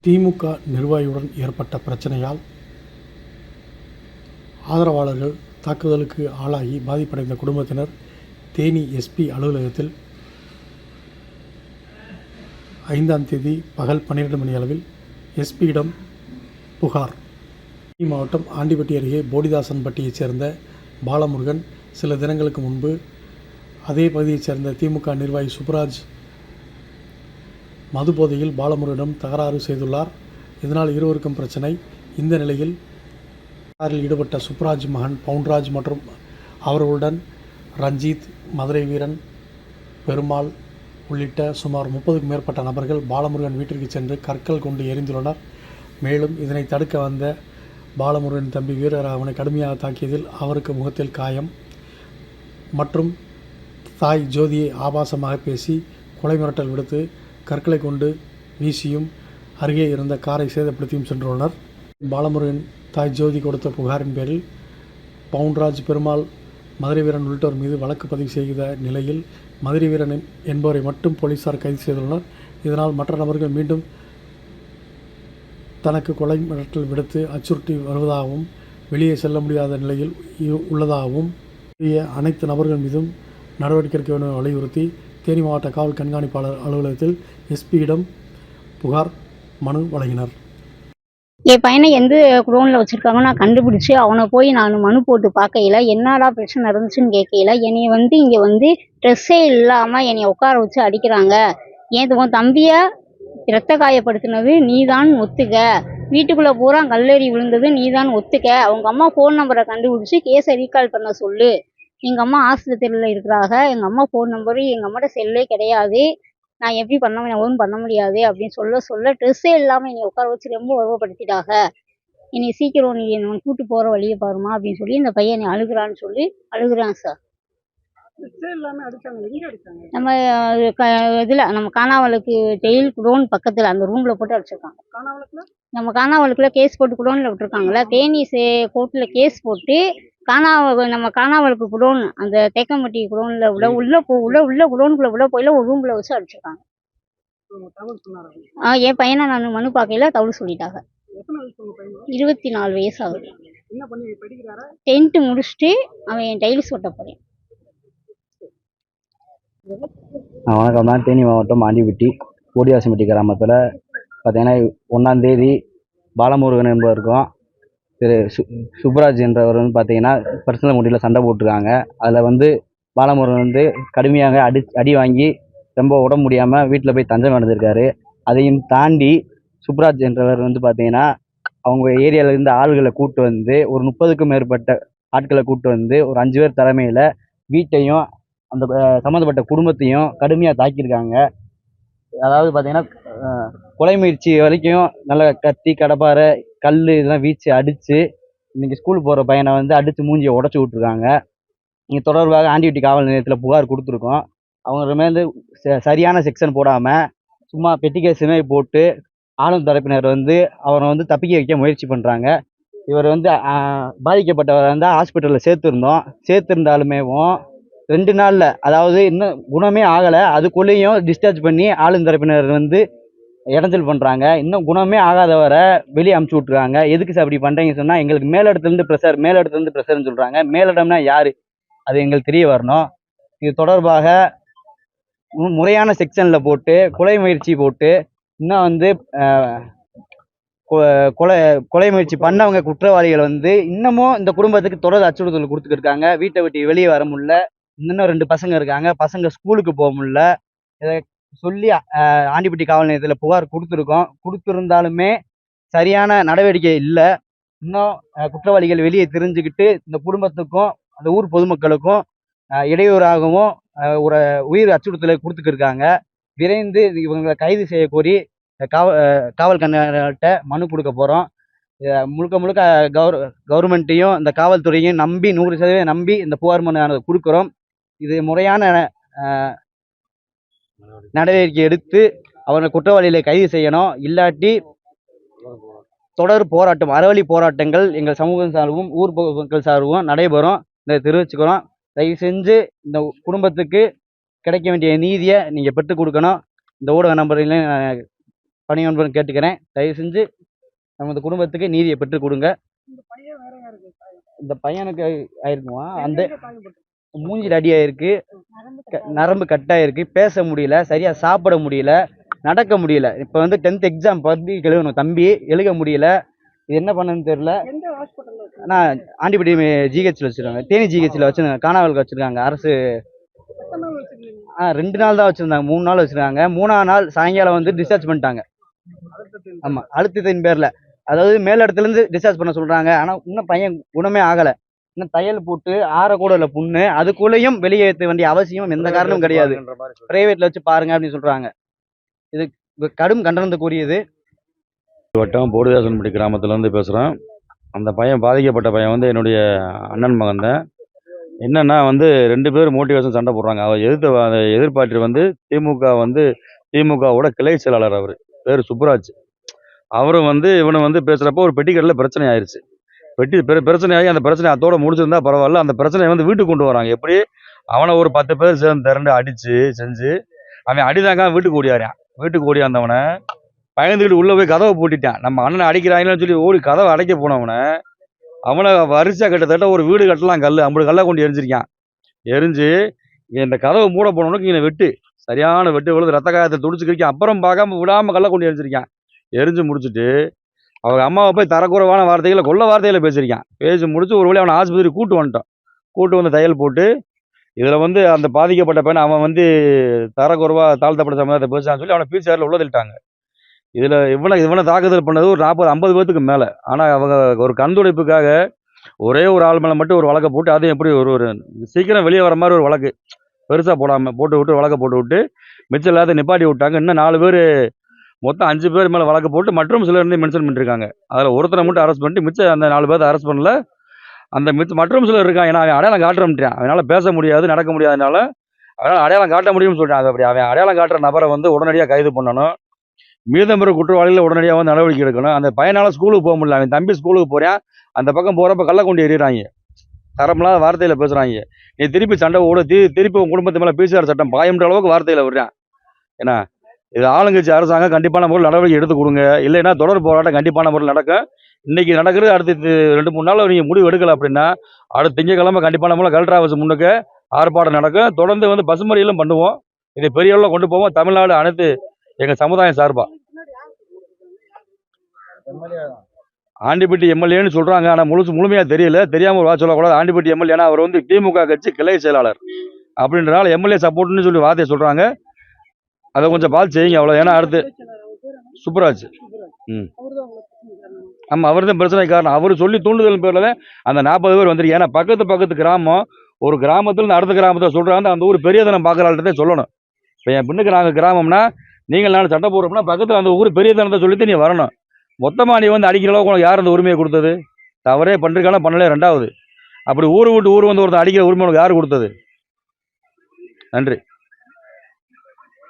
திமுக நிர்வாகியுடன் ஏற்பட்ட பிரச்சனையால் ஆதரவாளர்கள் தாக்குதலுக்கு ஆளாகி பாதிப்படைந்த குடும்பத்தினர் தேனி எஸ்பி அலுவலகத்தில் 5ஆம் தேதி பகல் 12 மணி அளவில் எஸ்பியிடம் புகார். தேனி மாவட்டம் ஆண்டிப்பட்டி அருகே போடிதாசன்பட்டியைச் சேர்ந்த பாலமுருகன் சில தினங்களுக்கு முன்பு அதே பகுதியைச் சேர்ந்த திமுக நிர்வாகி சுப்ராஜ் மது போதையில் பாலமுருகனிடம் தகராறு செய்துள்ளார். இதனால் இருவருக்கும் பிரச்சனை. இந்த நிலையில் தகராறில் ஈடுபட்ட சுப்ராஜ் மகன் பவுன்ராஜ் மற்றும் அவர்களுடன் ரஞ்சித், மதுரை வீரன், பெருமாள் உள்ளிட்ட சுமார் 30க்கும் மேற்பட்ட நபர்கள் பாலமுருகன் வீட்டிற்கு சென்று கற்கள் கொண்டு எறிந்துள்ளனர். மேலும் இதனை தடுக்க வந்த பாலமுருகன் தம்பி வீரராகவனை கடுமையாக தாக்கியதில் அவருக்கு முகத்தில் காயம் மற்றும் தாய் ஜோதியை ஆபாசமாக பேசி கொலை மிரட்டல் விடுத்து கற்களை கொண்டு வீசியும் அருகே இருந்த காரை சேதப்படுத்தியும் சென்றுள்ளனர். பாலமுருகன் தாய் ஜோதி கொடுத்த புகாரின் பேரில் பவுன்ராஜ், பெருமாள், மதுரை வீரன் உள்ளிட்டோர் மீது வழக்கு பதிவு செய்த நிலையில் மதுரை வீரன் என்பவரை மட்டும் போலீசார் கைது செய்துள்ளனர். இதனால் மற்ற நபர்கள் மீண்டும் தனக்கு கொலை மிரட்டல் விடுத்து அச்சுறுத்தி வருவதாகவும் வெளியே செல்ல முடியாத நிலையில் உள்ளதாகவும் அனைத்து நபர்கள் மீதும் நடவடிக்கை எடுக்க வேண்டும் வலியுறுத்தி தேனி மாவட்ட காவல் கண்காணிப்பாளர் அலுவலகத்தில் எஸ்பியிடம் புகார் மனு வழங்கினர். என் பையனை எந்த குடோனில் வச்சுருக்காங்க நான் கண்டுபிடிச்சி அவனை போய் நான் மனு போட்டு பார்க்கையில் என்னடா பிரச்சனை இருந்துச்சுன்னு கேட்கையில் என்னை இங்கே ட்ரெஸ்ஸே இல்லாமல் என்னை உட்கார வச்சு அடிக்கிறாங்க. உன் தம்பியை இரத்த காயப்படுத்தினது நீ தான் ஒத்துக்க, வீட்டுக்குள்ளே பூரா கல்லெறி விழுந்தது நீ தான் ஒத்துக்க, அவங்க அம்மா ஃபோன் நம்பரை கண்டுபிடிச்சி கேஸை ரீகால் பண்ண சொல்லு, எங்கள் அம்மா ஆஸ்பத்திரியில் இருக்கிறாங்க, எங்கள் அம்மா ஃபோன் நம்பரு எங்கள் அம்மாட்ட செல்லே கிடையாது, நான் எப்படி ஒன்றும் பண்ண முடியாது அப்படின்னு சொல்ல ட்ரெஸ்ஸே இல்லாமல் என்னை உட்கார வச்சு ரொம்ப உருவப்படுத்திட்டாங்க. என்னை சீக்கிரம் நீ என்னை கூப்பிட்டு போகிற வழியை பாருமா அப்படின்னு சொல்லி இந்த பையன் என்னை அழுகிறான்னு சொல்லி அழுகிறான் சார். நம்ம இதில் நம்ம காணாவளுக்கு ஜெயில் குடோன் பக்கத்தில் அந்த ரூமில் போட்டு அடிச்சிருக்காங்க. நம்ம காணாவளுக்குள்ள கேஸ் போட்டு குடோனில் விட்டுருக்காங்களா, தேனி கோர்ட்டில் கேஸ் போட்டு நம்ம காணாவளுக்கு குடோன் அந்த தேக்கம்பட்டி குடோனில் உள்ள குடோனுக்குள்ளே போயில ஒரு ரூமில் வச்சு அடிச்சிருக்காங்க. என் பையனை நான் மனு பார்க்கையில தவறு சொல்லிட்டாங்க. 24 வயசு ஆகுது. 10th முடிச்சுட்டு அவன் டைல்ஸ் ஓட்ட போறேன். வணக்கம். தான் தேனி மாவட்டம் ஆண்டிப்பட்டி போடிதாசன்பட்டி கிராமத்தில் பார்த்தீங்கன்னா 1ஆம் தேதி பாலமுருகன் என்பவருக்கும் திரு சுப்ராஜ் என்றவர் பார்த்தீங்கன்னா பர்சனல் முறையில் சண்டை போட்டிருக்காங்க. அதில் பாலமுருகன் கடுமையாக அடி வாங்கி ரொம்ப உடம்பு முடியாமல் வீட்டில் போய் தஞ்சம் அடைஞ்சிருக்காரு. அதையும் தாண்டி சுப்ராஜ் என்றவர் பார்த்தீங்கன்னா அவங்க ஏரியாவிலேருந்து ஆள்களை கூப்பிட்டு ஒரு 30க்கும் மேற்பட்ட ஆட்களை கூப்பிட்டு ஒரு 5 பேர் தலைமையில் வீட்டையும் அந்த சம்மந்தப்பட்ட குடும்பத்தையும் கடுமையாக தாக்கியிருக்காங்க. அதாவது பார்த்தீங்கன்னா கொலை முயற்சி வரைக்கும் நல்லா கத்தி, கடப்பாரை, கல் இதெல்லாம் வீச்சு அடித்து இன்றைக்கி ஸ்கூல் போகிற பையனை அடித்து மூஞ்சியை உடச்சி விட்ருக்காங்க. இங்கே தொடர்பாக ஆண்டிப்பட்டி காவல் நிலையத்தில் புகார் கொடுத்துருக்கோம். அவங்க மேலே சரியான செக்ஷன் போடாமல் சும்மா பெட்டி கேஸுமே போட்டு ஆளும் தரப்பினர் அவரை தப்பிக்க வைக்க முயற்சி பண்ணுறாங்க. இவர் பாதிக்கப்பட்டவர் ஹாஸ்பிட்டலில் சேர்த்துருந்தாலுமே 2 நாளில், அதாவது இன்னும் குணமே ஆகலை, அதுக்குள்ளேயும் டிஸ்சார்ஜ் பண்ணி ஆளும் தரப்பினர் இடைஞ்சல் பண்ணுறாங்க. இன்னும் குணமே ஆகாதவரை வெளியே அமுச்சு விட்ருக்காங்க. எதுக்கு சார் அப்படி பண்ணுறீங்க சொன்னால் எங்களுக்கு மேலிடத்துலேருந்து ப்ரெஷர்னு சொல்கிறாங்க. மேலிடம்னா யார், அது எங்களுக்கு தெரிய வரணும். இது தொடர்பாக முறையான செக்ஷனில் போட்டு கொலை முயற்சி போட்டு இன்னும் கொலை முயற்சி பண்ணவங்க குற்றவாளிகள் இன்னமும் இந்த குடும்பத்துக்கு தொடர் அச்சுறுத்தல் கொடுத்துட்டு இருக்காங்க. வீட்டை விட்டு வெளியே வர முடியல. இன்னும் 2 பசங்க இருக்காங்க. பசங்க ஸ்கூலுக்கு போக முடியல. இதை சொல்லி ஆண்டிப்பட்டி காவல் நிலையத்தில் புகார் கொடுத்துருந்தாலுமே சரியான நடவடிக்கை இல்லை. இன்னும் குற்றவாளிகள் வெளியே தெரிஞ்சுக்கிட்டு இந்த குடும்பத்துக்கும் அந்த ஊர் பொதுமக்களுக்கும் இடையூறாகவும் ஒரு உயிர் அச்சுறுத்தலை கொடுத்துக்கிருக்காங்க. விரைந்து இவங்களை கைது செய்ய கோரி காவல் கண்காணிட்ட மனு கொடுக்க போகிறோம். முழுக்க கவர்மெண்ட்டையும் இந்த காவல்துறையும் நம்பி 100% நம்பி இந்த புகார் மனு கொடுக்குறோம். இது முறையான நடவடிக்கை எடுத்து அவங்க குற்றவாளிகளை கைது செய்யணும். இல்லாட்டி தொடர் போராட்டம், அறவழி போராட்டங்கள் எங்கள் சமூகம் சார்பும் ஊர் பொதுமக்கள் சார்பும் நடைபெறும். இதை தெரிவிச்சுக்கிறோம். தயவு செஞ்சு இந்த குடும்பத்துக்கு கிடைக்க வேண்டிய நீதியை நீங்கள் பெற்றுக் கொடுக்கணும். இந்த ஊடக நம்பரிலையும் பணியொன்று கேட்டுக்கிறேன். தயவு செஞ்சு நமது குடும்பத்துக்கு நீதியை பெற்றுக் கொடுங்க. இந்த பையனுக்கு ஆயிருக்குமா அந்த மூஞ்சில் அடி ஆயிருக்கு, நரம்பு கட்டாயிருக்கு, பேச முடியல, சரியா சாப்பிட முடியல, நடக்க முடியல. இப்போ வந்து 10th எக்ஸாம் பப்ளிக் எழுதணும் தம்பி, எழுத முடியல. இது என்ன பண்ணணும்னு தெரியல. நான் ஆண்டிப்பட்டி ஜிஹெச்ல வச்சிருக்காங்க, தேனி ஜிஹெச்ல வச்சிருக்காங்க, காணாவலுக்கு வச்சிருக்காங்க அரசு. 2 நாள் தான் வச்சிருந்தாங்க, 3 நாள் வச்சிருக்காங்க. 3ஆம் நாள் சாயங்காலம் வந்து டிஸ்சார்ஜ் பண்ணிட்டாங்க. ஆமா, அழுத்தத்தின் பேர்ல. அதாவது மேலிடத்துல இருந்து டிஸ்சார்ஜ் பண்ண சொல்றாங்க. ஆனா இன்னும் பையன் குணமே ஆகல. இன்னும் தையல் போட்டு ஆறக்கூட இல்லை புண்ணு. அதுக்குள்ளேயும் வெளியேற்ற வேண்டிய அவசியம் எந்த காரணமும் கிடையாது. பிரைவேட்ல வச்சு பாருங்க அப்படின்னு சொல்றாங்க. இது கடும் கண்டனத்துக்குரியது. வட்டம் போடிதாசன்பட்டி கிராமத்துலேருந்து பேசுகிறோம். அந்த பையன் பாதிக்கப்பட்ட பையன் வந்து என்னுடைய அண்ணன் மகன் தான். என்னன்னா வந்து 2 பேர் மோட்டிவேஷன் சண்டை போடுறாங்க. அவர் எதிர்பார்ட்டி வந்து திமுகவோட கிளை செயலாளர். அவர் பேர் சுப்புராஜ். அவரும் வந்து இவனை வந்து பேசுகிறப்போ ஒரு பெட்டிக்கடையில் பிரச்சனை ஆயிடுச்சு. பிரச்சனை ஆகி அந்த பிரச்சனை அதோட முடிச்சிருந்தா பரவாயில்ல. அந்த பிரச்சனையை வந்து வீட்டுக்கு கொண்டு வராங்க. எப்படி அவனை ஒரு 10 பேர் சேர்ந்து திரண்டு அடிச்சு செஞ்சு அவன் அடிதாங்க வீட்டுக்கு ஓடியாரான். வீட்டுக்கு ஓடியாந்தவனை பயந்துக்கிட்டு உள்ளே போய் கதவை பூட்டிட்டான். நம்ம அண்ணனை அடிக்கிறாங்கன்னு சொல்லி ஓடி கதவை அடைக்க போனவனை அவனை வரிசை கிட்டத்தட்ட ஒரு வீடு கட்டலாம் கல் 50 கல்லை கொண்டு எரிஞ்சிருக்கான். எரிஞ்சு இந்த கதவை மூட போனவனுக்கு இங்கே வெட்டு சரியான வெட்டு விழுது, ரத்த காயத்தை துடிச்சுக்கிறிக்கான். அப்புறம் பார்க்காம விடாமல் கல்லை கொண்டு எரிஞ்சிருக்கான். எரிஞ்சு முடிச்சுட்டு அவங்க அம்மாவை போய் தரக்குறைவான வார்த்தைகளை கொல்ல வார்த்தைகளை பேசியிருக்கான். பேசி முடிச்சு ஒரு வழி அவனை ஆஸ்பத்திரி கூட்டு வந்துட்டான். கூட்டு வந்து தையல் போட்டு இதில் வந்து அந்த பாதிக்கப்பட்ட பையனை அவன் வந்து தரக்குறைவாக தாழ்த்தப்பட்ட சமுதாயத்தை பேசுறான்னு சொல்லி அவனை பிசிஆரில் உள்ள தள்ளிட்டாங்க. இதில் இவனை தாக்குதல் பண்ணது ஒரு 40-50 பேத்துக்கு மேலே. ஆனால் அவங்க ஒரு கண்துடைப்புக்காக ஒரே ஒரு ஆள் மேலே மட்டும் ஒரு வழக்கை போட்டு அதையும் எப்படி ஒரு சீக்கிரம் வெளியே வர மாதிரி ஒரு வழக்கு பெருசாக போடாமல் போட்டு விட்டு வழக்கை போட்டு விட்டு மிச்சம் எல்லாத்தையும் நிப்பாட்டி விட்டாங்க. இன்னும் 4 பேர் மொத்தம் 5 பேர் மேலே வழக்கு போட்டு மற்றும் சிலர் மென்ஷன் பண்ணிருக்காங்க. அதில் ஒருத்தரை மட்டும் அரெஸ்ட் பண்ணிட்டு மிச்சம் அந்த 4 பேர்த்தை அரெஸ்ட் பண்ணல. அந்த மற்றும் சிலர் இருக்கான். ஏன்னா அவன் அடையாளம் காட்டுறேன்ட்டான். அவனால் பேச முடியாது, நடக்க முடியாதனால அவனால் அடையாளம் காட்ட முடியும்னு சொல்லிட்டான். அது அப்படி அவன் அடையாளம் காட்டுற நபரை வந்து உடனடியாக கைது பண்ணணும். மீதமுறை குற்றவாளிகள் உடனடியாக வந்து நடவடிக்கை எடுக்கணும். அந்த பையனால் ஸ்கூலுக்கு போக முடியல. அவன் தம்பி ஸ்கூலுக்கு போகிறான். அந்த பக்கம் போகிறப்ப கள்ள கொண்டு எறிகிறாங்க. தரமில்லாத வார்த்தையில் பேசுகிறாங்க. நீ திருப்பி சண்டை ஓட திருப்பி உன் குடும்பத்து மேலே பிசிஆர் சட்டம் பாயம்ன்ற அளவுக்கு வார்த்தையில் விடுறான். ஏன்னா இது ஆளுங்கட்சி அரசாங்கம் கண்டிப்பான முறையில் நடவடிக்கை எடுத்து கொடுங்க. இல்லைன்னா தொடர் போராட்டம் கண்டிப்பான முறையில் நடக்கும். இன்னைக்கு நடக்கிறது அடுத்து 2-3 நாள் நீங்கள் முடிவு எடுக்கல அப்படின்னா அடுத்த திங்கக்கிழமை கண்டிப்பான முறையில் கலெக்டர் ஆஃபீஸ் முன்னுக்கு ஆர்ப்பாட்டம் நடக்கும். தொடர்ந்து வந்து பசுமறியலும் பண்ணுவோம். இதை பெரிய அளவில் கொண்டு போவோம். தமிழ்நாடு அனைத்து எங்கள் சமுதாயம் சார்பா ஆண்டிப்பட்டி எம்எல்ஏன்னு சொல்கிறாங்க. ஆனால் முழுமையாக தெரியல. தெரியாமல் ஒரு வார்த்தை சொல்லக்கூடாது. ஆண்டிப்பட்டி எம்எல்ஏனா அவர் வந்து திமுக கட்சி கிளை செயலாளர் அப்படின்றனால எம்எல்ஏ சப்போர்ட்னு சொல்லி வார்த்தையை சொல்கிறாங்க. அதை கொஞ்சம் பார்த்து செய்யுங்க அவ்வளோ. ஏன்னா அடுத்து சுப்புராஜ் ஆமாம், அவர் தான் பிரச்சனை காரணம். அவர் சொல்லி தூண்டுதல் பேரில் அந்த 40 பேர் வந்திருக்கு. ஏன்னா பக்கத்து கிராமம், ஒரு கிராமத்தில் அடுத்த கிராமத்தை சொல்கிறாங்க. அந்த ஊர் பெரியதனம் பார்க்குறாள்கிட்டே சொல்லணும். இப்போ என் பின்னுக்கு நாங்கள் கிராமம்னா நீங்கள் நான் சட்டை போடுறோம்னா பக்கத்தில் அந்த ஊர் பெரியதனத்தை சொல்லிட்டு நீ வரணும். மொத்தமாக நீ வந்து அடிக்கிற அளவுக்கு உனக்கு யார் அந்த உரிமையை கொடுத்தது? தவறே பண்ணிருக்காலும் பண்ணல. 2வது அப்படி ஊர் விட்டு ஊர் வந்து ஒருத்தர் அடிக்கிற உரிமை உனக்கு யார் கொடுத்தது? நன்றி.